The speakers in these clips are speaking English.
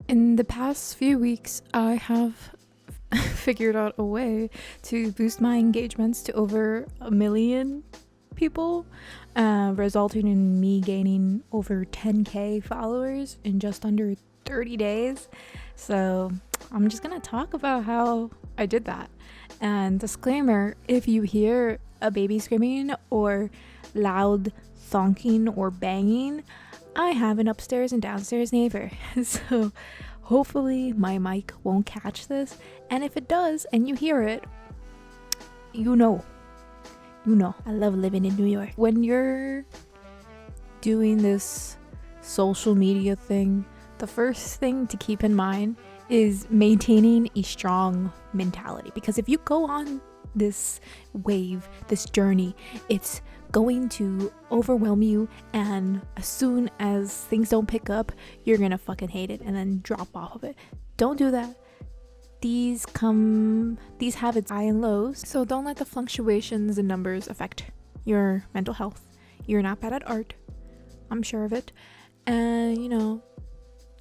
In the past few weeks, I have figured out a way to boost my engagements to over 1 million people, resulting in me gaining over 10k followers in just under 30 days. So I'm just gonna talk about how I did that. And disclaimer, if you hear a baby screaming or loud thonking or banging, I have an upstairs and downstairs neighbor. So hopefully my mic won't catch this, and if it does and you hear it, you know I love living in New York. When you're doing this social media thing, the first thing to keep in mind is maintaining a strong mentality, because if you go on this wave, this journey, it's going to overwhelm you, and as soon as things don't pick up, you're gonna fucking hate it and then drop off of it. Don't do that. These have its high and lows, so don't let the fluctuations in numbers affect your mental health. You're not bad at art, I'm sure of it, and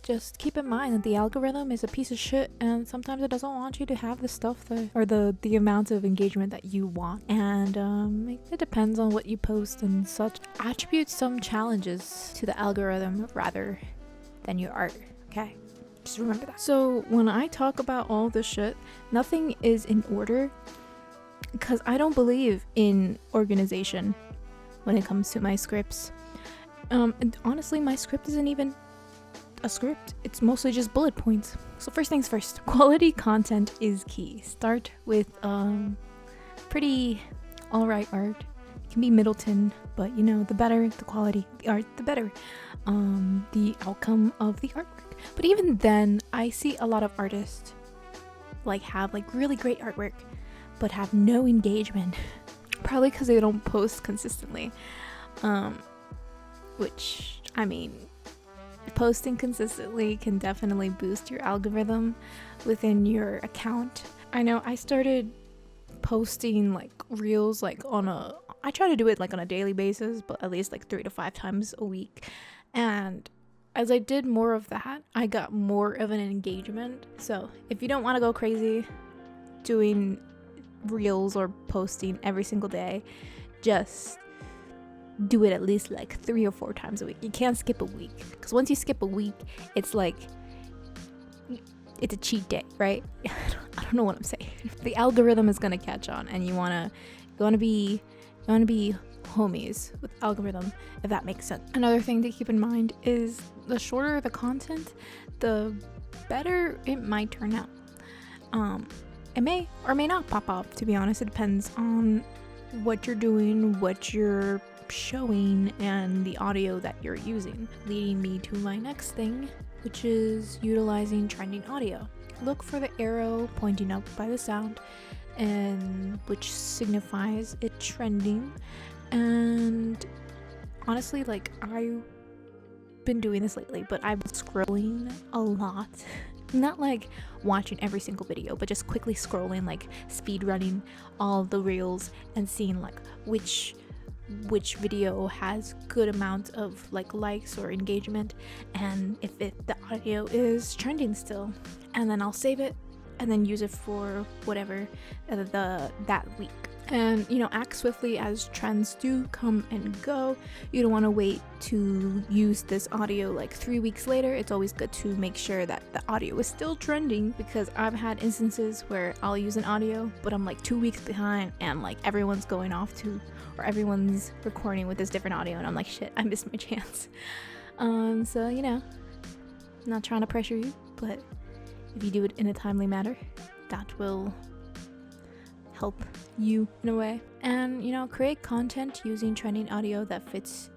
just keep in mind that the algorithm is a piece of shit, and sometimes it doesn't want you to have the stuff or the amount of engagement that you want, and it depends on what you post and such. Attribute some challenges to the algorithm rather than your art, okay? Just remember that. So when I talk about all this shit, nothing is in order, because I don't believe in organization when it comes to my scripts. And honestly, my script isn't even a script, it's mostly just bullet points. So first things first, quality content is key. Start with pretty alright art. It can be Middleton, but the better the quality of the art, the better the outcome of the artwork. But even then, I see a lot of artists have really great artwork but have no engagement, probably because they don't post consistently, which I mean, posting consistently can definitely boost your algorithm within your account. I know I started posting reels I try to do it on a daily basis, but at least 3 to 5 times a week. And as I did more of that, I got more of an engagement. So if you don't want to go crazy doing reels or posting every single day, just do it at least 3 or 4 times a week. You can't skip a week, because once you skip a week, it's it's a cheat day, right? I don't know what I'm saying. The algorithm is gonna catch on, and you wanna be homies with algorithm, if that makes sense. Another thing to keep in mind is the shorter the content, the better it might turn out. It may or may not pop up, to be honest. It depends on what you're doing, what you're showing, and the audio that you're using. Leading me to my next thing, which is utilizing trending audio. Look for the arrow pointing up by the sound, and which signifies it trending. And honestly, I've been doing this lately, but I've been scrolling a lot. Not watching every single video, but just quickly scrolling, speed running all the reels and seeing which video has good amount of likes or engagement, and if the audio is trending still, and then I'll save it and then use it for whatever that week. And act swiftly, as trends do come and go. You don't want to wait to use this audio 3 weeks later. It's always good to make sure that the audio is still trending, because I've had instances where I'll use an audio but I'm 2 weeks behind, and everyone's going off to, or everyone's recording with this different audio, and I'm shit, I missed my chance. So I'm not trying to pressure you, but if you do it in a timely manner, that will help you in a way. And create content using trending audio that fits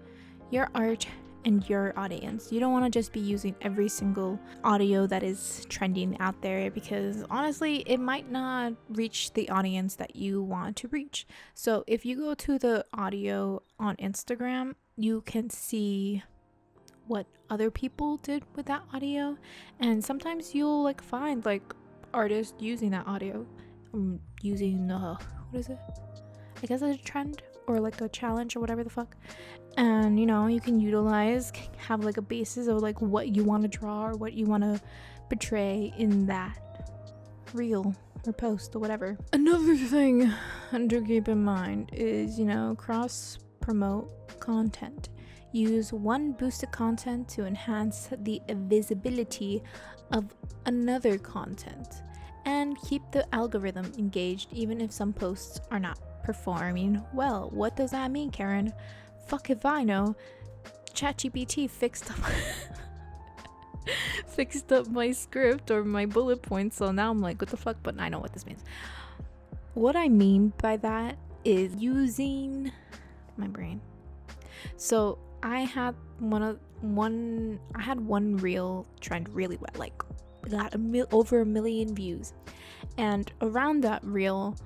your art and your audience. You don't want to just be using every single audio that is trending out there, because honestly, it might not reach the audience that you want to reach. So if you go to the audio on Instagram, you can see what other people did with that audio, and sometimes you'll find artists using that audio, using what is it, I guess it's a trend or a challenge or whatever the fuck. And you can have a basis of what you want to draw or what you want to portray in that reel or post or whatever. Another thing to keep in mind is, cross promote content. Use one boosted content to enhance the visibility of another content, and keep the algorithm engaged even if some posts are not performing well. What does that mean, Karen? Fuck if I know. ChatGPT fixed up my script or my bullet points, so now I'm like, what the fuck? But I know what this means. What I mean by that is using my brain. So I had one reel trend really well, like got over 1 million views, and around that reel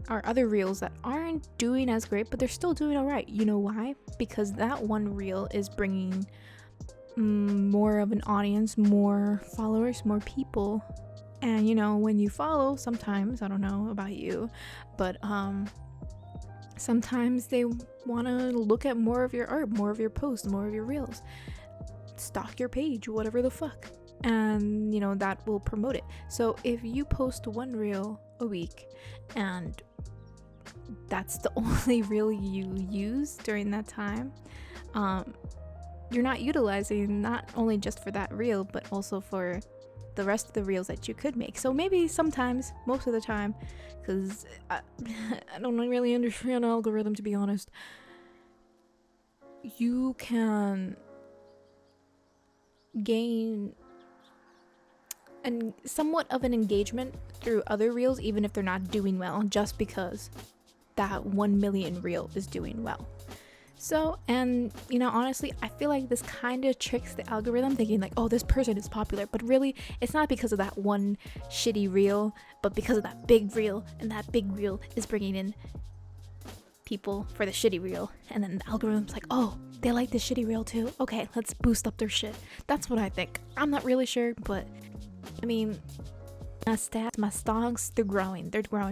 are other reels that aren't doing as great, but they're still doing all right. You know why? Because that one reel is bringing more of an audience, more followers, more people. And when you follow, sometimes, I don't know about you, but sometimes they want to look at more of your art, more of your posts, more of your reels, stalk your page, whatever the fuck, and that will promote it. So if you post one reel a week and that's the only reel you use during that time, you're not utilizing not only just for that reel, but also for the rest of the reels that you could make. So maybe sometimes, most of the time, because I don't really understand algorithm, to be honest, you can gain somewhat of an engagement through other reels, even if they're not doing well, just because that 1 million reel is doing well. So, and honestly, I feel like this kind of tricks the algorithm, thinking like, oh, this person is popular, but really it's not because of that one shitty reel, but because of that big reel, and that big reel is bringing in people for the shitty reel, and then the algorithm's like, oh, they like this shitty reel too, okay, let's boost up their shit. That's what I think. I'm not really sure, but I mean, my stats, my stonks, they're growing,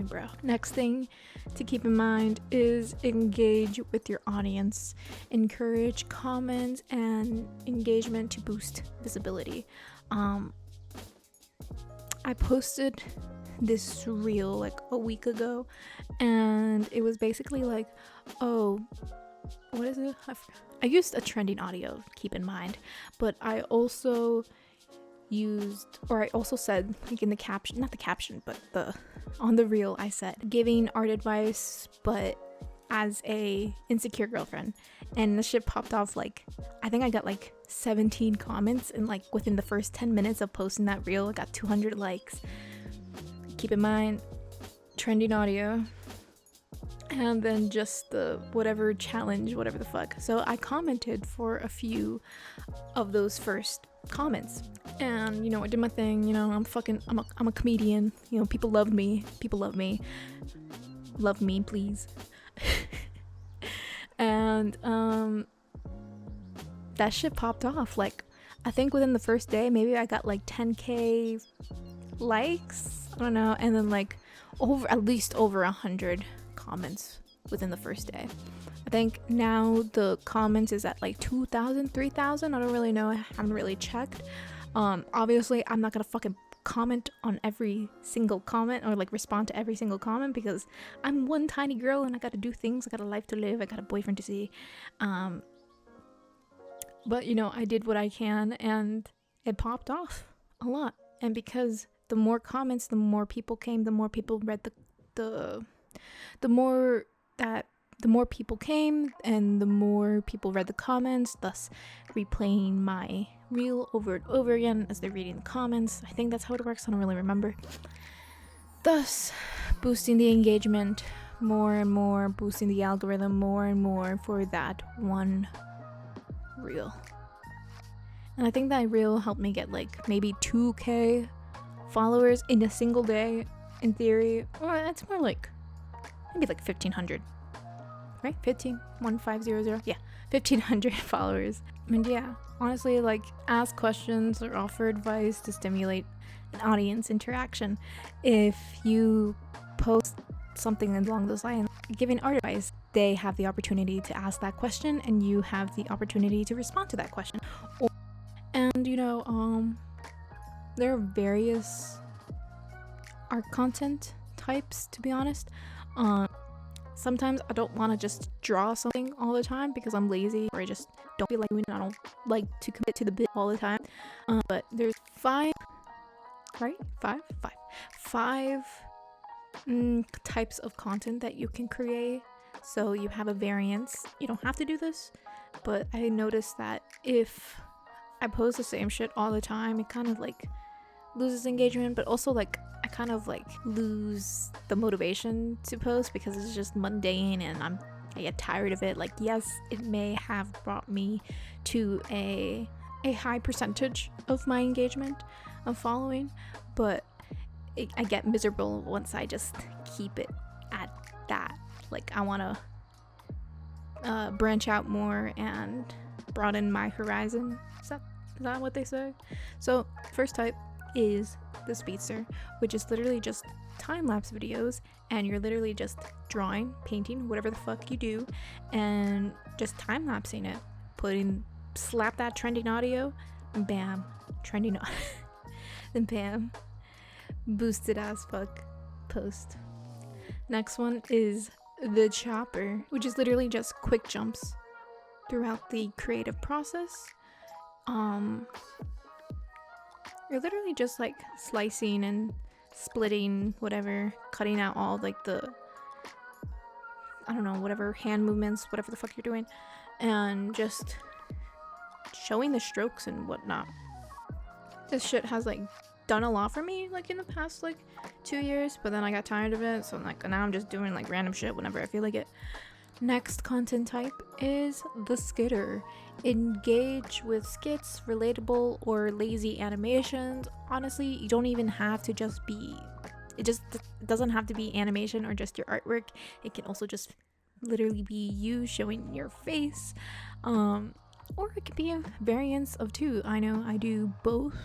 bro. Next thing to keep in mind is engage with your audience. Encourage comments and engagement to boost visibility. I posted this reel like a week ago, and it was basically like, oh, what is it? I used a trending audio, keep in mind, but I also said, like in the caption, not the caption, but on the reel, I said giving art advice, but as a insecure girlfriend. And the shit popped off, like I think I got like 17 comments, and like within the first 10 minutes of posting that reel, I got 200 likes. Keep in mind, trending audio, and then just the whatever challenge, whatever the fuck. So I commented for a few of those first comments, and I did my thing. I'm a comedian. People love me, love me, please. And that shit popped off. Like, I think within the first day, maybe I got like 10k likes, I don't know, and then like at least over 100 comments within the first day. I think now the comments is at like 2,000, 3,000. I don't really know. I haven't really checked. Obviously, I'm not gonna fucking comment on every single comment or like respond to every single comment, because I'm one tiny girl and I gotta do things. I got a life to live. I got a boyfriend to see. But I did what I can, and it popped off a lot. And because the more comments, the more people came, the more people read the more people came, and the more people read the comments, thus replaying my reel over and over again as they're reading the comments. I think that's how it works. I don't really remember. Thus boosting the engagement more and more, boosting the algorithm more and more for that one reel. And I think that reel helped me get like maybe 2k followers in a single day, in theory. Or that's more like maybe like 1,500, right? 15,500, yeah, 1,500 followers. And yeah, honestly, like, ask questions or offer advice to stimulate an audience interaction. If you post something along those lines, giving art advice, they have the opportunity to ask that question, and you have the opportunity to respond to that question. And there are various art content types, to be honest. Sometimes I don't want to just draw something all the time because I'm lazy, or I just don't feel like doing it. I don't like to commit to the bit all the time. But there's five types of content that you can create. So you have a variance. You don't have to do this, but I noticed that if I post the same shit all the time, it kind of like loses engagement, but also like I kind of like lose the motivation to post because it's just mundane and I get tired of it. Like, yes, it may have brought me to a high percentage of my engagement of following, but I get miserable once I just keep it at that. Like, I want to branch out more and broaden my horizon. Is that what they say? So first type is the speedster, which is literally just time-lapse videos, and you're literally just drawing, painting, whatever the fuck you do, and just time-lapsing it, slap that trending audio, and bam, trending audio, then bam, boosted as fuck post. Next one is the chopper, which is literally just quick jumps throughout the creative process. You're literally just like slicing and splitting, whatever, cutting out all like the, I don't know, whatever hand movements, whatever the fuck you're doing, and just showing the strokes and whatnot. This shit has like done a lot for me like in the past like 2 years, but then I got tired of it, so like now I'm just doing like random shit whenever I feel like it. Next content type is the skitter. Engage with skits, relatable or lazy animations. Honestly, you don't even have to just be, it doesn't have to be animation or just your artwork. It can also just literally be you showing your face, or it could be a variance of two. I know I do both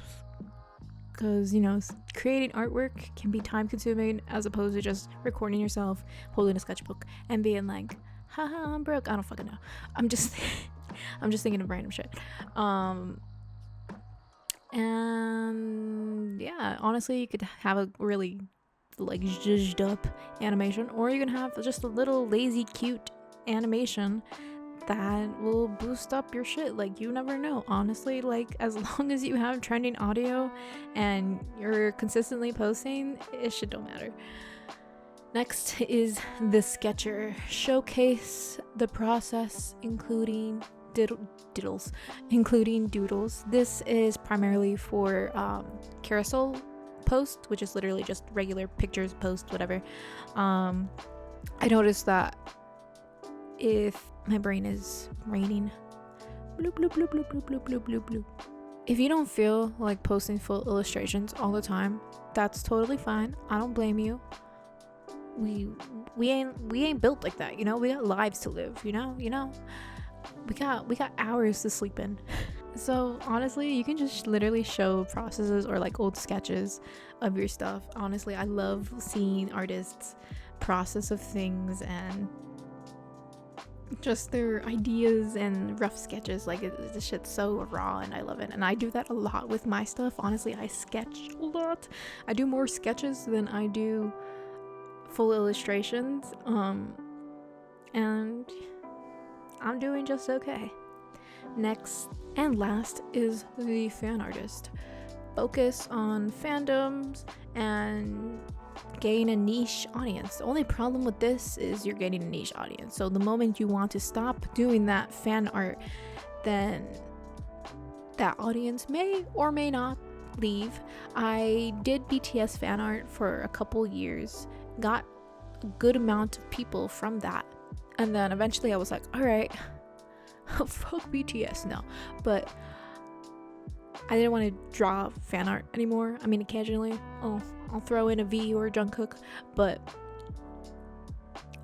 because, you know, creating artwork can be time consuming as opposed to just recording yourself holding a sketchbook and being like, haha, I'm broke. I don't fucking know. I'm just thinking of random shit. And yeah, honestly, you could have a really like zhuzhed up animation, or you can have just a little lazy cute animation that will boost up your shit. Like, you never know, honestly. Like, as long as you have trending audio and you're consistently posting, it shit don't matter. Next is the sketcher. Showcase the process, including doodles. This is primarily for carousel post, which is literally just regular pictures post, whatever. I noticed that if my brain is raining, bloop bloop bloop bloop bloop bloop bloop bloop bloop. If you don't feel like posting full illustrations all the time, that's totally fine. I don't blame you. We ain't built like that, you know. We got lives to live, you know. We got hours to sleep in. So honestly, you can just literally show processes or like old sketches of your stuff. Honestly, I love seeing artists' process of things and just their ideas and rough sketches. Like, this shit's so raw and I love it, and I do that a lot with my stuff. Honestly, I sketch a lot. I do more sketches than I do full illustrations, and I'm doing just okay. Next and last is the fan artist. Focus on fandoms and gain a niche audience. The only problem with this is you're getting a niche audience. So the moment you want to stop doing that fan art, then that audience may or may not leave. I did BTS fan art for a couple years, got a good amount of people from that, and then eventually I was like, all right, fuck BTS now. But I didn't want to draw fan art anymore. I mean, occasionally I'll throw in a V or a Jungkook, but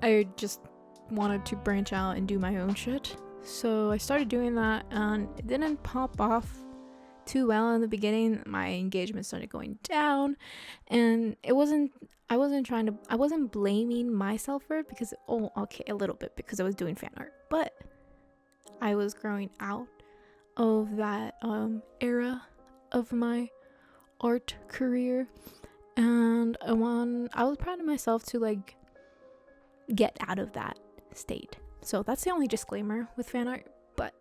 I just wanted to branch out and do my own shit. So I started doing that, and it didn't pop off too well in the beginning. My engagement started going down, and I wasn't blaming myself for it because, a little bit, because I was doing fan art, but I was growing out of that era of my art career, and I was proud of myself to like get out of that state. So that's the only disclaimer with fan art, but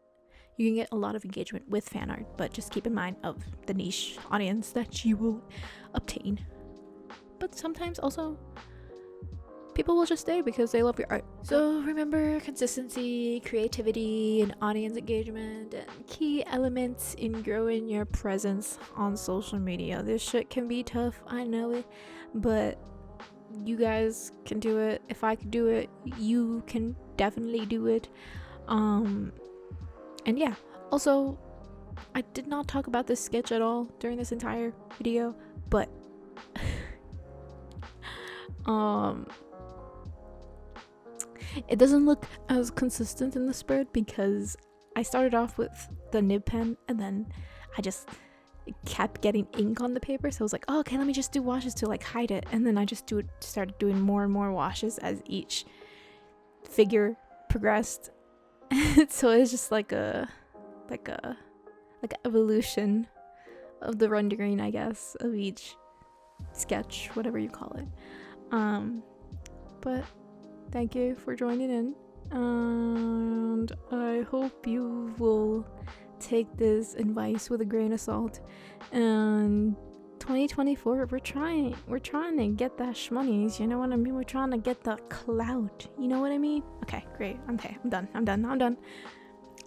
you can get a lot of engagement with fan art, but just keep in mind of the niche audience that you will obtain. But sometimes also people will just stay because they love your art. So remember, consistency, creativity, and audience engagement and key elements in growing your presence on social media. This shit can be tough, I know it, but you guys can do it. If I could do it, you can definitely do it. And yeah, also I did not talk about this sketch at all during this entire video, but it doesn't look as consistent in the spread because I started off with the nib pen and then I just kept getting ink on the paper, so I was like, oh, okay, let me just do washes to like hide it, and then I just started doing more and more washes as each figure progressed. So it's just like a evolution of the rendering, I guess, of each sketch, whatever you call it. But thank you for joining in, and I hope you will take this advice with a grain of salt. And 2024, we're trying to get that shmonies, you know what I mean? We're trying to get the clout, you know what I mean? Okay, great. I'm done.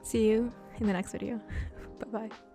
See you in the next video. Bye bye.